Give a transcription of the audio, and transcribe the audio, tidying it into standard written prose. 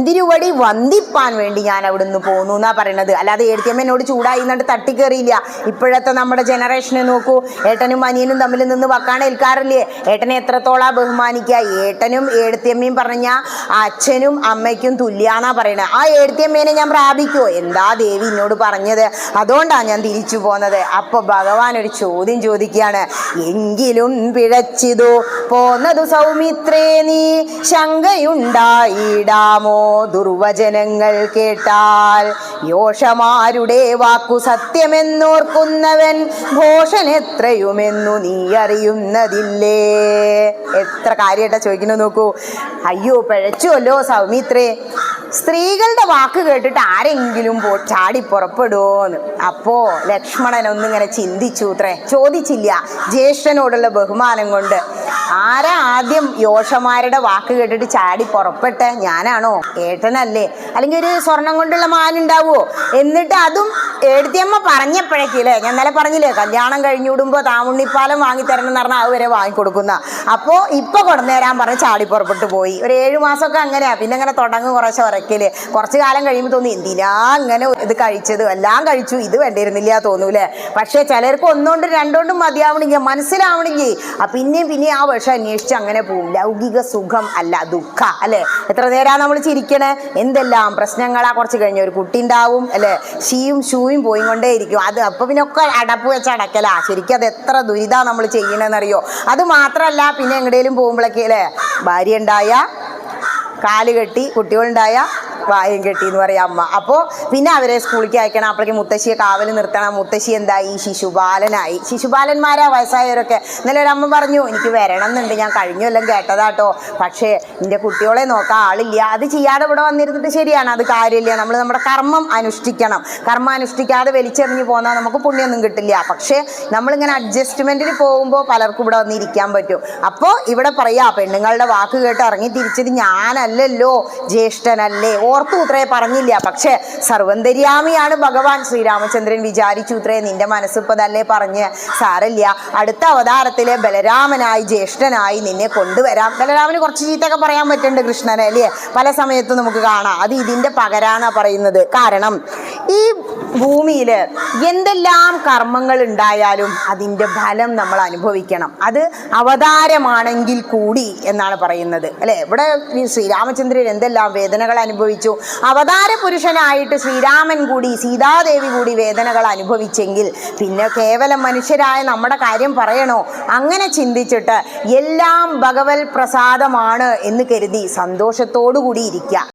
തിരുവടി വന്ദിപ്പാൻ വേണ്ടി ഞാൻ അവിടുന്ന് പോന്നു എന്നാ പറയണത്. അല്ലാതെ ഏടത്തിയമ്മേനോട് ചൂടായി എന്നിട്ട് തട്ടിക്കേറിയില്ല. ഇപ്പോഴത്തെ നമ്മുടെ ജനറേഷനെ നോക്കൂ, ഏട്ടനും അനിയനും തമ്മിൽ നിന്ന് വക്കാണ് ഏൽക്കാറില്ലേ? ഏട്ടനെ എത്രത്തോളാ ബഹുമാനിക്കുക. ഏട്ടനും ഏടത്തിയമ്മയും പറഞ്ഞ അച്ഛനും അമ്മയ്ക്കും തുല്യാന്നാ പറയണത്. ആ ഏടത്തിയമ്മേനെ ഞാൻ പ്രാപിക്കുമോ? എന്താ ദേവി എന്നോട് പറഞ്ഞത്, അതുകൊണ്ടാണ് ഞാൻ തിരിച്ചു പോന്നത്. അപ്പൊ ഭഗവാൻ ഒരു ചോദ്യം ചോദിക്കുകയാണ്. എങ്കിലും പിഴച്ചിതു പോന്നതു സൗമിത്രേ, നീ ശങ്കയുണ്ടായിടാമോ ദുർവചനങ്ങൾ കേട്ടാൽ? യോഷമാരുടെ വാക്കു സത്യമെന്നോർക്കുന്നവൻ ഭോഷൻ എത്രയുമെന്നു നീ അറിയുന്നതില്ലേ? എത്ര കാര്യമായിട്ടാ ചോദിക്കുന്നത് നോക്കൂ. അയ്യോ പിഴച്ചുവല്ലോ സൗമിത്രേ, സ്ത്രീകളുടെ വാക്ക് കേട്ടിട്ട് ആരെങ്കിലും ചാടി പുറപ്പെടുമോന്ന്. അപ്പോ ലക്ഷ്മണൻ ഒന്നിങ്ങനെ ചിന്തിച്ചു അത്രേ, ചോദിച്ചില്ല. ജ്യേഷ്ഠനോടുള്ള ബഹുമാനം കൊണ്ട് ആരാ ആദ്യം യോഷമാരുടെ വാക്ക് കേട്ടിട്ട് ചാടി പുറപ്പെട്ടെ? ഞാനാണോ? ഏട്ടനല്ലേ? അല്ലെങ്കിൽ ഒരു സ്വർണം കൊണ്ടുള്ള മാനുണ്ടാവുമോ? എന്നിട്ട് അതും ഏടത്തിയമ്മ പറഞ്ഞപ്പോഴേക്കില്ലേ, ഞാൻ ഇന്നലെ പറഞ്ഞില്ലേ, കല്യാണം കഴിഞ്ഞുവിടുമ്പോ താമുണ്ണിപ്പാലം വാങ്ങിത്തരണം എന്ന് പറഞ്ഞാൽ അത് വരെ വാങ്ങിക്കൊടുക്കുന്ന. അപ്പോ ഇപ്പൊ കൊണ്ടുവന്നേരാൻ പറഞ്ഞ് ചാടി പുറപ്പെട്ടു പോയി. ഒരു 7 മാസമൊക്കെ അങ്ങനെയാ. പിന്നെ അങ്ങനെ തുടങ്ങും കുറച്ച് ഉറക്കല്. കുറച്ചു കാലം കഴിയുമ്പോൾ തോന്നി എന്തിനാ ഇങ്ങനെ ഇത് കഴിച്ചത്, എല്ലാം കഴിച്ചു, ഇത് വേണ്ടിയിരുന്നില്ല തോന്നൂലേ. പക്ഷെ ചിലർക്ക് ഒന്നുകൊണ്ട് രണ്ടുകൊണ്ടും മതിയാവണില്ല, മനസ്സിലാവണില്ലേ. പിന്നെയും ആ വിഷം അന്വേഷിച്ച് അങ്ങനെ പോവും. ലൗകിക സുഖം അല്ല, ദുഃഖ അല്ലെ. എത്ര നേരാ നമ്മൾ ചിരിക്കണേ, എന്തെല്ലാം പ്രശ്നങ്ങളാ. കുറച്ച് കഴിഞ്ഞ ഒരു കുട്ടി ഉണ്ടാവും അല്ലെ, ഷീയും ഷൂയും പോയി കൊണ്ടേ ഇരിക്കും. അത് അപ്പൊ പിന്നെ ഒക്കെ അടപ്പ് വെച്ച് അടക്കലാ. ശരിക്കും അത് എത്ര ദുരിതാ നമ്മൾ ചെയ്യണമെന്നറിയോ. അത് മാത്രല്ല, പിന്നെ എങ്ങടേലും പോകുമ്പോഴൊക്കെ അല്ലെ, ഭാര്യ ഉണ്ടായ കാല് കെട്ടി, കുട്ടികളുണ്ടായ വായും കെട്ടി എന്ന് പറയാം അമ്മ. അപ്പോൾ പിന്നെ അവരെ സ്കൂളിലേക്ക് അയക്കണം. അപ്പോഴേക്കും മുത്തശ്ശിയെ കാവൽ നിർത്തണം. മുത്തശ്ശി എന്തായി? ശിശുപാലനായി. ശിശുപാലന്മാരാ വയസ്സായവരൊക്കെ. ഇന്നലെ ഒരു അമ്മ പറഞ്ഞു, എനിക്ക് വരണം എന്നുണ്ട്, ഞാൻ കഴിഞ്ഞെല്ലാം കേട്ടതാട്ടോ, പക്ഷേ എൻ്റെ കുട്ടികളെ നോക്കാൻ ആളില്ല. അത് ചെയ്യാതെ ഇവിടെ വന്നിരുന്നിട്ട് ശരിയാണ്, അത് കാര്യമില്ല. നമ്മൾ നമ്മുടെ കർമ്മം അനുഷ്ഠിക്കണം. കർമ്മം അനുഷ്ഠിക്കാതെ വലിച്ചെറിഞ്ഞ് പോന്നാൽ നമുക്ക് പുണ്യമൊന്നും കിട്ടില്ല. പക്ഷേ നമ്മളിങ്ങനെ അഡ്ജസ്റ്റ്മെന്റിൽ പോകുമ്പോൾ പലർക്കും ഇവിടെ വന്നിരിക്കാൻ പറ്റും. അപ്പോൾ ഇവിടെ പറയാ, പെണ്ണുങ്ങളുടെ വാക്ക് കേട്ട് ഇറങ്ങി തിരിച്ചത് ഞാനല്ലല്ലോ, ജ്യേഷ്ഠനല്ലേ. ഓർത്തു ഉത്രേ, പറഞ്ഞില്ല. പക്ഷെ സർവന്തര്യാമിയാണ് ഭഗവാൻ. ശ്രീരാമചന്ദ്രൻ വിചാരിച്ചു ഉത്രേ, നിന്റെ മനസ്സിപ്പതല്ലേ പറഞ്ഞ്, സാരല്ല, അടുത്ത അവതാരത്തിലെ ബലരാമനായി ജ്യേഷ്ഠനായി നിന്നെ കൊണ്ടുവരാം. ബലരാമന് കുറച്ച് ചീത്തൊക്കെ പറയാൻ പറ്റുന്നുണ്ട് കൃഷ്ണനെ അല്ലേ, പല സമയത്തും നമുക്ക് കാണാം. അത് ഇതിന്റെ പകരാന്നാ പറയുന്നത്. കാരണം ഈ ഭൂമിയിൽ എന്തെല്ലാം കർമ്മങ്ങൾ ഉണ്ടായാലും അതിൻ്റെ ഫലം നമ്മൾ അനുഭവിക്കണം. അത് അവതാരമാണെങ്കിൽ കൂടി എന്നാണ് പറയുന്നത് അല്ലെ. ഇവിടെ ശ്രീരാമചന്ദ്രൻ എന്തെല്ലാം വേദനകൾ അനുഭവിച്ചു. അവതാര പുരുഷനായിട്ട് ശ്രീരാമൻ കൂടി സീതാദേവി കൂടി വേദനകൾ അനുഭവിച്ചെങ്കിൽ പിന്നെ കേവലം മനുഷ്യരായ നമ്മുടെ കാര്യം പറയണോ? അങ്ങനെ ചിന്തിച്ചിട്ട് എല്ലാം ഭഗവത് പ്രസാദമാണ് എന്ന് കരുതി സന്തോഷത്തോടു കൂടി ഇരിക്കുക.